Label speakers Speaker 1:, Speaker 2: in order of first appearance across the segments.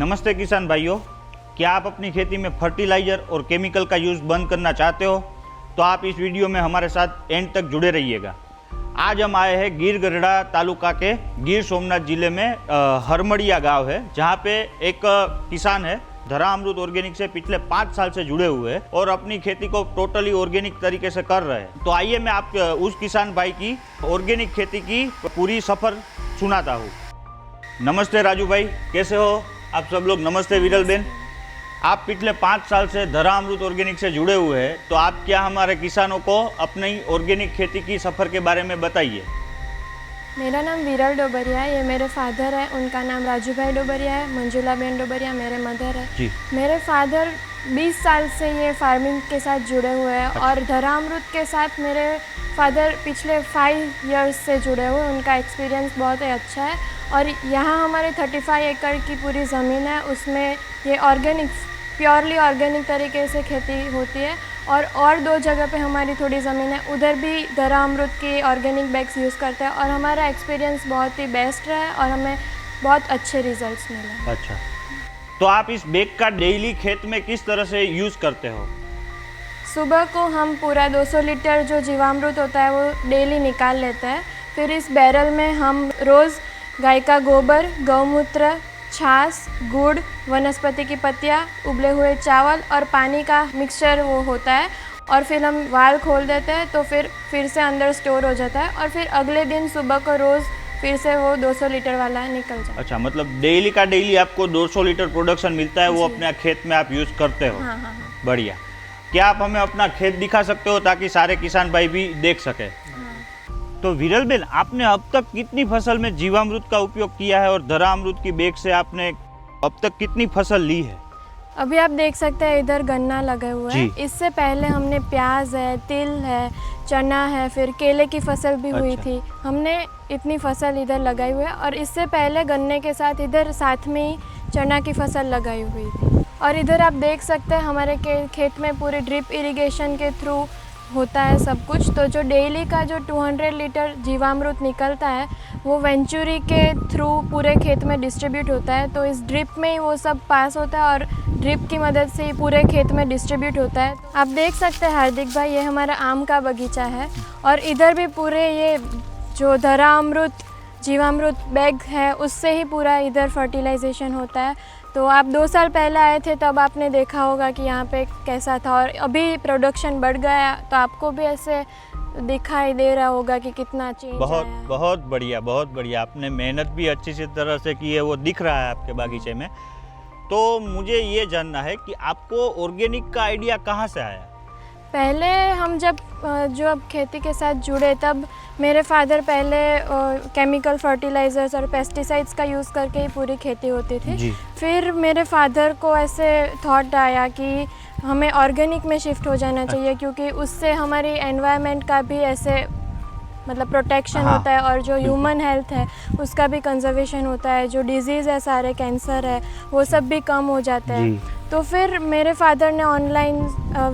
Speaker 1: नमस्ते किसान भाइयों, क्या आप अपनी खेती में फर्टिलाइज़र और केमिकल का यूज़ बंद करना चाहते हो? तो आप इस वीडियो में हमारे साथ एंड तक जुड़े रहिएगा। आज हम आए हैं गिर गढ़ड़ा तालुका के गिर सोमनाथ जिले में हरमड़िया गांव है, जहां पे एक किसान है धरा अमृत ऑर्गेनिक से पिछले 5 साल से जुड़े हुए हैं और अपनी खेती को टोटली ऑर्गेनिक तरीके से कर रहे हैं। तो आइए मैं आप उस किसान भाई की ऑर्गेनिक खेती की पूरी सफ़र सुनाता हूँ। नमस्ते राजू भाई, कैसे हो आप सब लोग? नमस्ते विरल बेन, आप पिछले 5 साल से धरा अमृत ऑर्गेनिक से जुड़े हुए हैं, तो आप क्या हमारे किसानों को अपनी ऑर्गेनिक खेती की सफ़र के बारे में बताइए।
Speaker 2: मेरा नाम विरल डोबरिया है, ये मेरे फादर है, उनका नाम राजू भाई डोबरिया है, मंजुला बेन डोबरिया मेरे मदर है
Speaker 1: जी।
Speaker 2: मेरे फादर 20 साल से ये फार्मिंग के साथ जुड़े हुए हैं और धरा अमृत के साथ मेरे फादर पिछले 5 इयर्स से जुड़े हुए हैं। उनका एक्सपीरियंस बहुत ही अच्छा है और यहाँ हमारे 35 एकड़ की पूरी ज़मीन है, उसमें ये ऑर्गेनिक प्योरली ऑर्गेनिक तरीके से खेती होती है और 2 जगह पे हमारी थोड़ी ज़मीन है, उधर भी धरा अमृत की ऑर्गेनिक बैग्स यूज़ करते हैं और हमारा एक्सपीरियंस बहुत ही बेस्ट रहा है और हमें बहुत अच्छे रिजल्ट्स मिले।
Speaker 1: अच्छा, तो आप इस बैग का डेली खेत में किस तरह से यूज़ करते हो?
Speaker 2: सुबह को हम पूरा 200 लीटर जो जीवामृत होता है वो डेली निकाल लेते हैं। फिर इस बैरल में हम रोज़ गाय का गोबर, गौमूत्र, छाछ, गुड़, वनस्पति की पत्तियाँ, उबले हुए चावल और पानी का मिक्सचर वो होता है और फिर हम वाल खोल देते हैं तो फिर से अंदर स्टोर हो जाता है और फिर अगले दिन सुबह को रोज़ फिर से वो 200 लीटर वाला निकल जाता है।
Speaker 1: अच्छा, मतलब डेली का डेली आपको 200 लीटर प्रोडक्शन मिलता है, वो अपने खेत में आप यूज़ करते हो?
Speaker 2: हाँ।
Speaker 1: बढ़िया। क्या आप हमें अपना खेत दिखा सकते हो ताकि सारे किसान भाई भी देख सके? तो विरल बेन, आपने अब तक कितनी फसल में जीवामृत का उपयोग किया है और धरा अमृत की बैग से आपने अब तक कितनी फसल ली है?
Speaker 2: अभी आप देख सकते हैं इधर गन्ना लगे हुए हैं। इससे पहले हमने प्याज है, तिल है, चना है, फिर केले की फसल भी हुई थी। हमने इतनी फसल इधर लगाई हुई है और इससे पहले गन्ने के साथ इधर साथ में ही चना की फसल लगाई हुई थी। और इधर आप देख सकते हैं हमारे खेत में पूरे ड्रिप इरिगेशन के थ्रू होता है सब कुछ। तो जो डेली का जो 200 लीटर जीवामृत निकलता है वो वेंचुरी के थ्रू पूरे खेत में डिस्ट्रीब्यूट होता है। तो इस ड्रिप में ही वो सब पास होता है और ड्रिप की मदद से ही पूरे खेत में डिस्ट्रीब्यूट होता है। आप देख सकते हैं हार्दिक भाई, ये हमारा आम का बगीचा है और इधर भी पूरे ये जो धरा अमृत जीवामृत बैग है उससे ही पूरा इधर फर्टिलाइजेशन होता है। तो आप 2 साल पहले आए थे तब आपने देखा होगा कि यहाँ पे कैसा था और अभी प्रोडक्शन बढ़ गया तो आपको भी ऐसे दिखाई दे रहा होगा कि कितना चेंज
Speaker 1: बहुत
Speaker 2: आया है।
Speaker 1: बहुत बढ़िया, बहुत बढ़िया। आपने मेहनत भी अच्छी सी तरह से की है, वो दिख रहा है आपके बागीचे में। तो मुझे ये जानना है कि आपको ऑर्गेनिक का आइडिया कहाँ से आया?
Speaker 2: पहले हम जब खेती के साथ जुड़े तब मेरे फादर पहले केमिकल फर्टिलाइजर्स और पेस्टिसाइड्स का यूज़ करके ही पूरी खेती होती थी
Speaker 1: जी।
Speaker 2: फिर मेरे फादर को ऐसे थॉट आया कि हमें ऑर्गेनिक में शिफ्ट हो जाना चाहिए क्योंकि उससे हमारी एनवायरनमेंट का भी ऐसे मतलब प्रोटेक्शन होता है और जो ह्यूमन हेल्थ है उसका भी कंजर्वेशन होता है। जो डिजीज़ है, सारे कैंसर है, वो सब भी कम हो जाते हैं। तो फिर मेरे फादर ने ऑनलाइन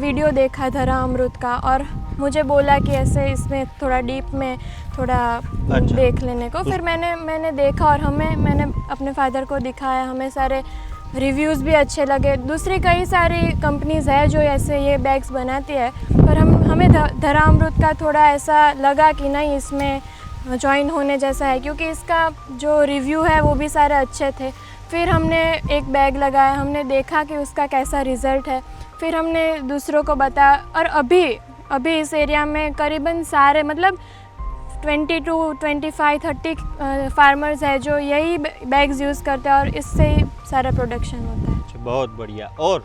Speaker 2: वीडियो देखा धरा अमृत का और मुझे बोला कि ऐसे इसमें थोड़ा डीप में थोड़ा देख लेने को। फिर मैंने देखा और मैंने अपने फादर को दिखाया, हमें सारे रिव्यूज़ भी अच्छे लगे। दूसरी कई सारी कंपनीज़ है जो ऐसे ये बैग्स बनाती है, पर हमें धरा अमृत का थोड़ा ऐसा लगा कि नहीं इसमें ज्वाइन होने जैसा है क्योंकि इसका जो रिव्यू है वो भी सारे अच्छे थे। फिर हमने एक बैग लगाया, हमने देखा कि उसका कैसा रिज़ल्ट है, फिर हमने दूसरों को बताया और अभी इस एरिया में करीबन सारे मतलब 20 to 25, 30 फार्मर्स है जो यही बैग्स यूज़ करते हैं और इससे ही सारा प्रोडक्शन होता है।
Speaker 1: बहुत बढ़िया। और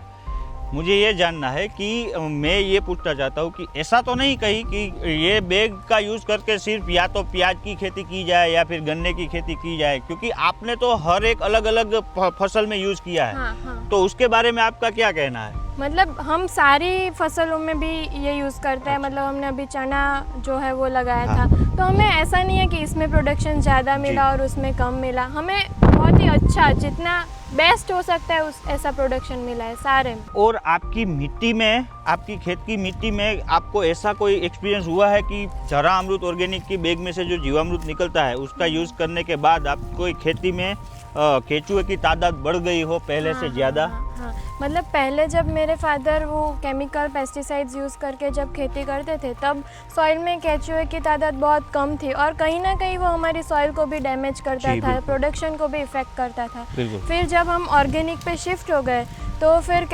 Speaker 1: मुझे ये जानना है कि मैं ये पूछना चाहता हूँ कि ऐसा तो नहीं कहीं कि ये बैग का यूज़ करके सिर्फ या तो प्याज की खेती की जाए या फिर गन्ने की खेती की जाए, क्योंकि आपने तो हर एक अलग अलग फसल में यूज़ किया है।
Speaker 2: हाँ। तो
Speaker 1: उसके बारे में आपका क्या कहना है?
Speaker 2: मतलब हम सारी फसलों में भी ये यूज़ करते हैं। मतलब हमने अभी चना जो है वो लगाया था, तो हमें ऐसा नहीं है कि इसमें प्रोडक्शन ज़्यादा मिला और उसमें कम मिला। हमें बहुत ही अच्छा, जितना बेस्ट हो सकता है उस ऐसा प्रोडक्शन मिला है सारे में।
Speaker 1: और आपकी मिट्टी में, आपकी खेत की मिट्टी में आपको ऐसा कोई एक्सपीरियंस हुआ है कि धरा अमृत ऑर्गेनिक की बैग में से जो जीवामृत निकलता है उसका यूज़ करने के बाद आपको खेती में केचुए की तादाद बढ़ गई हो पहले से ज़्यादा?
Speaker 2: हाँ, मतलब पहले जब मेरे फादर वो केमिकल पेस्टिसाइड्स यूज़ करके जब खेती करते थे तब सॉइल में केचुए की तादाद बहुत कम थी और कहीं ना कहीं वो हमारी सॉइल को भी डैमेज करता
Speaker 1: जी,
Speaker 2: था,
Speaker 1: बिल्कुल।
Speaker 2: प्रोडक्शन को भी इफ़ेक्ट करता था।
Speaker 1: बिल्कुल।
Speaker 2: फिर जब हम ऑर्गेनिक पे शिफ्ट हो गए तो फिर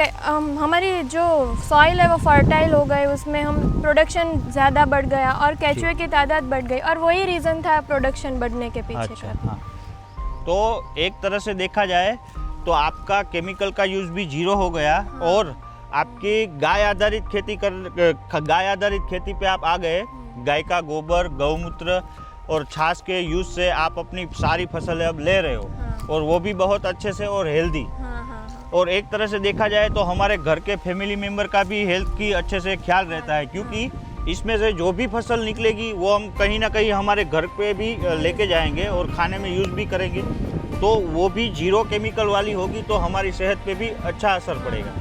Speaker 2: हमारी जो सॉइल है वो फर्टाइल हो गई, उसमें हम प्रोडक्शन ज़्यादा बढ़ गया और केचुए की तादाद बढ़ गई और वही रीज़न था प्रोडक्शन बढ़ने के पीछे
Speaker 1: अच्छा,
Speaker 2: का।
Speaker 1: हाँ। तो एक तरह से देखा जाए तो आपका केमिकल का यूज़ भी जीरो हो गया और आपकी गाय आधारित खेती पे आप आ गए। गाय का गोबर, गौमूत्र और छाछ के यूज़ से आप अपनी सारी फसलें अब ले रहे हो।
Speaker 2: हाँ।
Speaker 1: और वो भी बहुत अच्छे से और हेल्दी।
Speaker 2: हाँ।
Speaker 1: और एक तरह से देखा जाए तो हमारे घर के फैमिली मेम्बर का भी हेल्थ की अच्छे से ख्याल रहता है, क्योंकि इसमें से जो भी फसल निकलेगी वो हम कहीं ना कहीं हमारे घर पे भी लेके जाएंगे और खाने में यूज़ भी करेंगे, तो वो भी जीरो केमिकल वाली होगी, तो हमारी सेहत पे भी अच्छा असर पड़ेगा।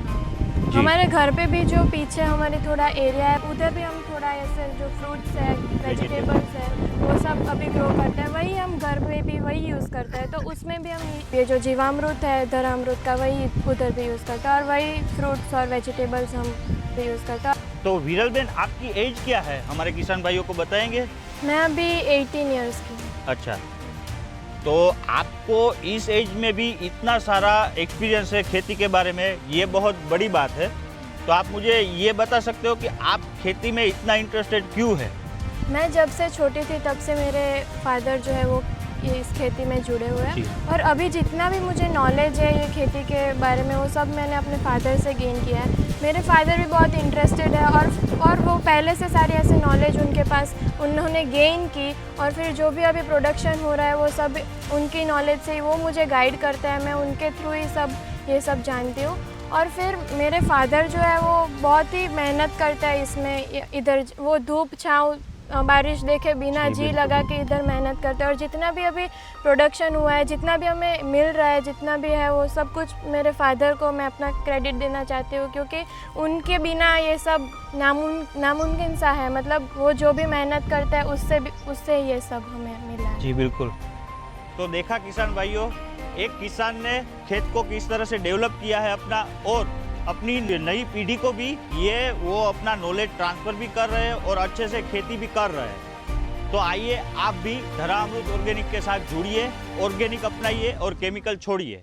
Speaker 1: जी।
Speaker 2: हमारे घर पे भी जो पीछे हमारे थोड़ा एरिया है उधर भी हम थोड़ा ऐसे जो फ्रूट्स है, वेजिटेबल्स है, वो सब अभी ग्रो करते हैं, वही हम घर पे भी वही यूज़ करते हैं। तो उसमें भी हम ये जो जीवामृत है धरामृत का वही उधर भी यूज़ करते हैं और वही फ्रूट्स और वेजिटेबल्स हम भी यूज़ करते हैं।
Speaker 1: तो विरल बेन, आपकी एज क्या है, हमारे किसान भाइयों को बताएंगे?
Speaker 2: मैं अभी 18 ईयर्स की हूँ।
Speaker 1: अच्छा, तो आपको इस एज में भी इतना सारा एक्सपीरियंस है खेती के बारे में, ये बहुत बड़ी बात है। तो आप मुझे ये बता सकते हो कि आप खेती में इतना इंटरेस्टेड क्यों है?
Speaker 2: मैं जब से छोटी थी तब से मेरे फादर जो है वो इस खेती में जुड़े हुए
Speaker 1: जी।
Speaker 2: हैं और अभी जितना भी मुझे नॉलेज है ये खेती के बारे में वो सब मैंने अपने फादर से गेन किया है। मेरे फादर भी बहुत इंटरेस्टेड है और वो पहले से सारी ऐसे नॉलेज उनके पास उन्होंने गेन की और फिर जो भी अभी प्रोडक्शन हो रहा है वो सब उनकी नॉलेज से ही वो मुझे गाइड करते हैं, मैं उनके थ्रू ही ये सब जानती हूँ। और फिर मेरे फादर जो है वो बहुत ही मेहनत करता है इसमें, इधर वो धूप छाँव बारिश देखे बिना
Speaker 1: जी,
Speaker 2: जी
Speaker 1: बिल्कुल।
Speaker 2: लगा के इधर मेहनत करते हैं और जितना भी अभी प्रोडक्शन हुआ है, जितना भी हमें मिल रहा है, जितना भी है वो सब कुछ मेरे फादर को मैं अपना क्रेडिट देना चाहती हूँ, क्योंकि उनके बिना ये सब नामुमकिन सा है। मतलब वो जो भी मेहनत करता है उससे ये सब हमें मिला है।
Speaker 1: जी बिल्कुल। तो देखा किसान भाइयों, एक किसान ने खेत को किस तरह से डेवलप किया है अपना, और अपनी नई पीढ़ी को भी वो अपना नॉलेज ट्रांसफर भी कर रहे हैं और अच्छे से खेती भी कर रहे हैं। तो आइए आप भी धरा अमृत ऑर्गेनिक के साथ जुड़िए, ऑर्गेनिक अपनाइए और केमिकल छोड़िए।